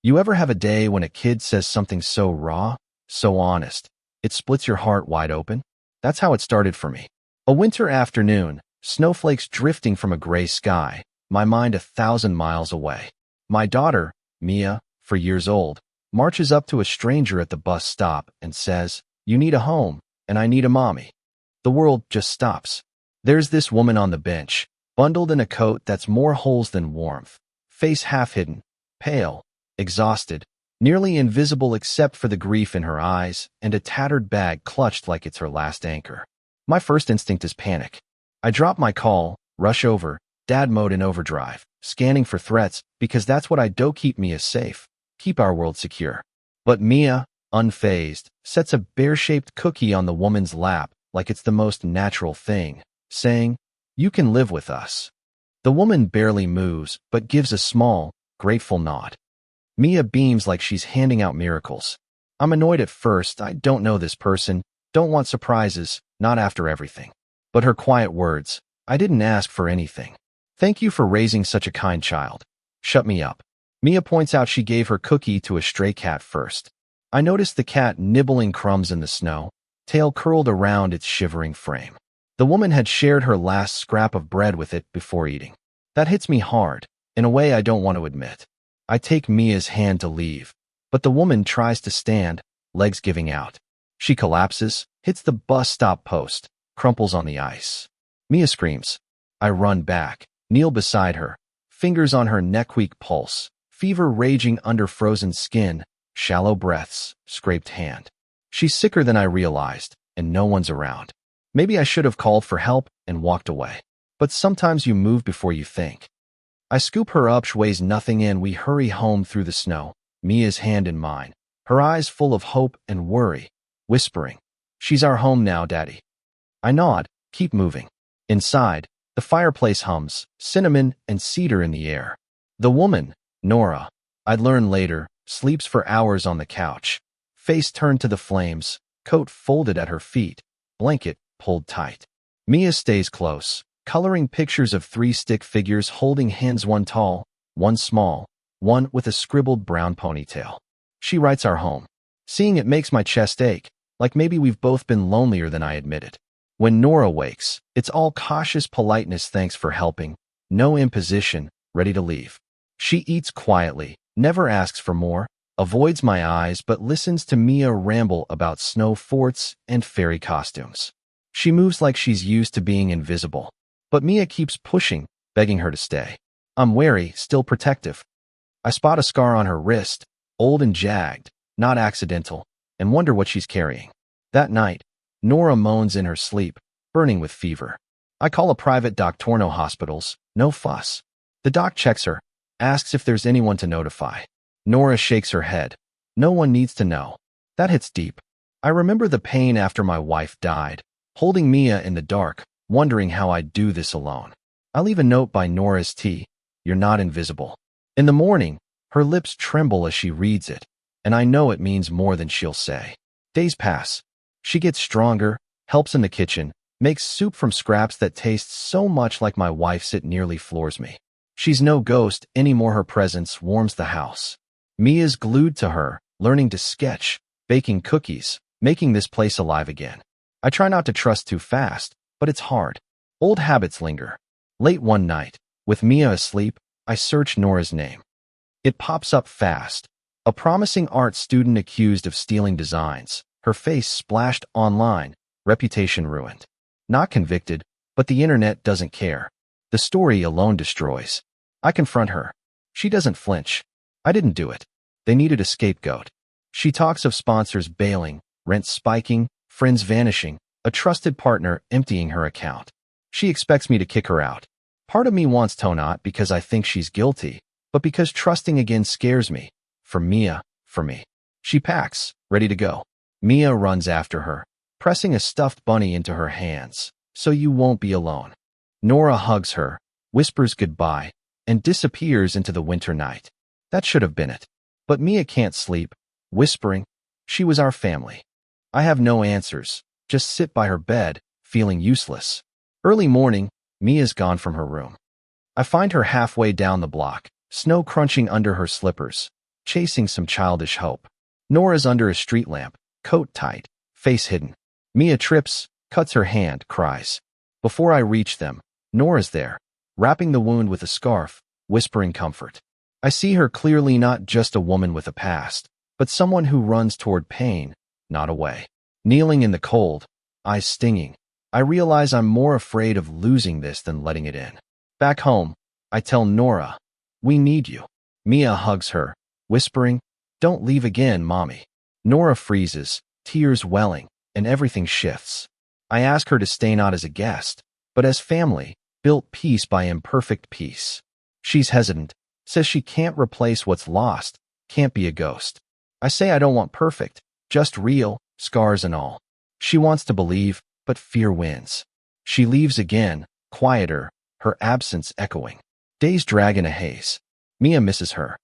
You ever have a day when a kid says something so raw, so honest, it splits your heart wide open? That's how it started for me. A winter afternoon, snowflakes drifting from a gray sky, my mind 1,000 miles away. My daughter, Mia, 4 years old, marches up to a stranger at the bus stop and says, "You need a home, and I need a mommy." The world just stops. There's this woman on the bench, bundled in a coat that's more holes than warmth, face half hidden, pale, exhausted, nearly invisible except for the grief in her eyes, and a tattered bag clutched like it's her last anchor. My first instinct is panic. I drop my call, rush over, dad mode in overdrive, scanning for threats because that's what I do. Keep Mia safe, keep our world secure. But Mia, unfazed, sets a bear-shaped cookie on the woman's lap like it's the most natural thing, saying, "You can live with us." The woman barely moves, but gives a small, grateful nod. Mia beams like she's handing out miracles. I'm annoyed at first. I don't know this person, don't want surprises, not after everything. But her quiet words, "I didn't ask for anything. Thank you for raising such a kind child," shut me up. Mia points out she gave her cookie to a stray cat first. I noticed the cat nibbling crumbs in the snow, tail curled around its shivering frame. The woman had shared her last scrap of bread with it before eating. That hits me hard, in a way I don't want to admit. I take Mia's hand to leave, but the woman tries to stand, legs giving out. She collapses, hits the bus stop post, crumples on the ice. Mia screams. I run back, kneel beside her, fingers on her neck, weak pulse, fever raging under frozen skin, shallow breaths, scraped hand. She's sicker than I realized, and no one's around. Maybe I should have called for help and walked away. But sometimes you move before you think. I scoop her up, she weighs nothing in. We hurry home through the snow, Mia's hand in mine, her eyes full of hope and worry, whispering, "She's our home now, Daddy." I nod, keep moving. Inside, the fireplace hums, cinnamon and cedar in the air. The woman, Nora, I'd learn later, sleeps for hours on the couch, face turned to the flames, coat folded at her feet, blanket pulled tight. Mia stays close, coloring pictures of 3 stick figures holding hands, one tall, one small, one with a scribbled brown ponytail. She writes our home. Seeing it makes my chest ache, like maybe we've both been lonelier than I admitted. When Nora wakes, it's all cautious politeness, thanks for helping, no imposition, ready to leave. She eats quietly, never asks for more, avoids my eyes but listens to Mia ramble about snow forts and fairy costumes. She moves like she's used to being invisible. But Mia keeps pushing, begging her to stay. I'm wary, still protective. I spot a scar on her wrist, old and jagged, not accidental, and wonder what she's carrying. That night, Nora moans in her sleep, burning with fever. I call a private doctor, no hospitals, no fuss. The doc checks her, asks if there's anyone to notify. Nora shakes her head. No one needs to know. That hits deep. I remember the pain after my wife died, holding Mia in the dark, wondering how I'd do this alone. I leave a note by Nora's T. You're not invisible. In the morning, her lips tremble as she reads it, and I know it means more than she'll say. Days pass. She gets stronger, helps in the kitchen, makes soup from scraps that tastes so much like my wife's it nearly floors me. She's no ghost anymore, her presence warms the house. Mia's glued to her, learning to sketch, baking cookies, making this place alive again. I try not to trust too fast, but it's hard. Old habits linger. Late one night, with Mia asleep, I search Nora's name. It pops up fast. A promising art student accused of stealing designs, her face splashed online, reputation ruined. Not convicted, but the internet doesn't care. The story alone destroys. I confront her. She doesn't flinch. I didn't do it. They needed a scapegoat. She talks of sponsors bailing, rent spiking, friends vanishing, a trusted partner emptying her account. She expects me to kick her out. Part of me wants to not because I think she's guilty, but because trusting again scares me. For Mia, for me. She packs, ready to go. Mia runs after her, pressing a stuffed bunny into her hands, so you won't be alone. Nora hugs her, whispers goodbye, and disappears into the winter night. That should have been it. But Mia can't sleep, whispering. She was our family. I have no answers, just sit by her bed, feeling useless. Early morning, Mia's gone from her room. I find her halfway down the block, snow crunching under her slippers, chasing some childish hope. Nora's under a street lamp, coat tight, face hidden. Mia trips, cuts her hand, cries. Before I reach them, Nora's there, wrapping the wound with a scarf, whispering comfort. I see her clearly, not just a woman with a past, but someone who runs toward pain, not away. Kneeling in the cold, eyes stinging, I realize I'm more afraid of losing this than letting it in. Back home, I tell Nora, "We need you." Mia hugs her, whispering, "Don't leave again, Mommy." Nora freezes, tears welling, and everything shifts. I ask her to stay, not as a guest, but as family, built piece by imperfect piece. She's hesitant, says she can't replace what's lost, can't be a ghost. I say I don't want perfect, just real, scars and all. She wants to believe, but fear wins. She leaves again, quieter, her absence echoing. Days drag in a haze. Mia misses her.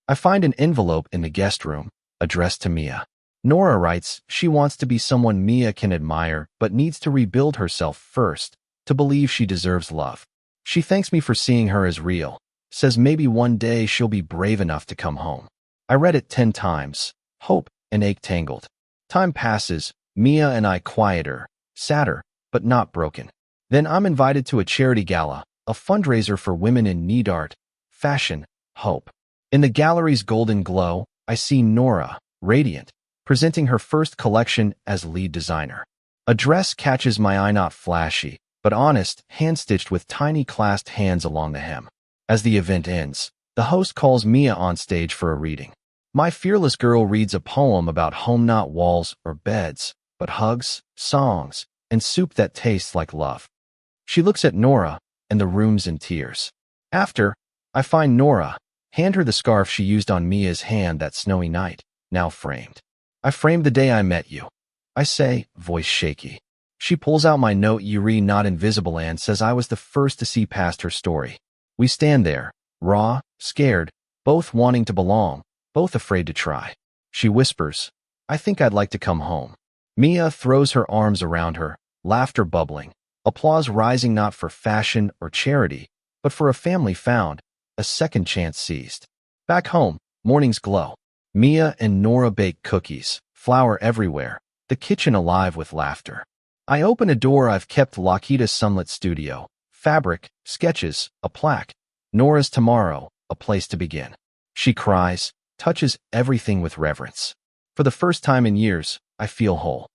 I find an envelope in the guest room, addressed to Mia. Nora writes she wants to be someone Mia can admire, but needs to rebuild herself first to believe she deserves love. She thanks me for seeing her as real, says maybe one day she'll be brave enough to come home. I read it 10 times, hope and ache tangled. Time passes, Mia and I quieter, sadder, but not broken. Then I'm invited to a charity gala, a fundraiser for women in need, art, fashion, hope. In the gallery's golden glow, I see Nora, radiant, presenting her first collection as lead designer. A dress catches my eye, not flashy, but honest, hand-stitched with tiny clasped hands along the hem. As the event ends, the host calls Mia on stage for a reading. My fearless girl reads a poem about home, not walls or beds, but hugs, songs, and soup that tastes like love. She looks at Nora, and the room's in tears. After, I find Nora, hand her the scarf she used on Mia's hand that snowy night, now framed. "I framed the day I met you," I say, voice shaky. She pulls out my note you read, not invisible, and says I was the first to see past her story. We stand there, raw, scared, both wanting to belong, both afraid to try. She whispers, "I think I'd like to come home." Mia throws her arms around her, laughter bubbling, applause rising, not for fashion or charity, but for a family found, a second chance seized. Back home, mornings glow. Mia and Nora bake cookies, flour everywhere, the kitchen alive with laughter. I open a door I've kept locked, a sunlit studio, fabric, sketches, a plaque. Nora's tomorrow, a place to begin. She cries, touches everything with reverence. For the first time in years, I feel whole.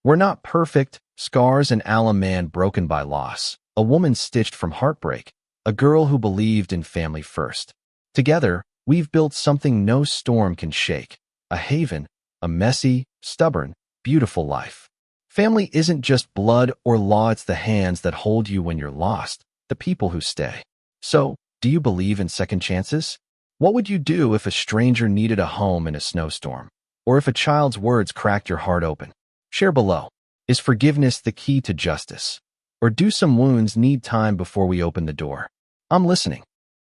We're not perfect, scars and alum, man broken by loss, a woman stitched from heartbreak, a girl who believed in family first. Together, we've built something no storm can shake, a haven, a messy, stubborn, beautiful life. Family isn't just blood or law, it's the hands that hold you when you're lost, the people who stay. So, do you believe in second chances? What would you do if a stranger needed a home in a snowstorm? Or if a child's words cracked your heart open? Share below. Is forgiveness the key to justice? Or do some wounds need time before we open the door? I'm listening.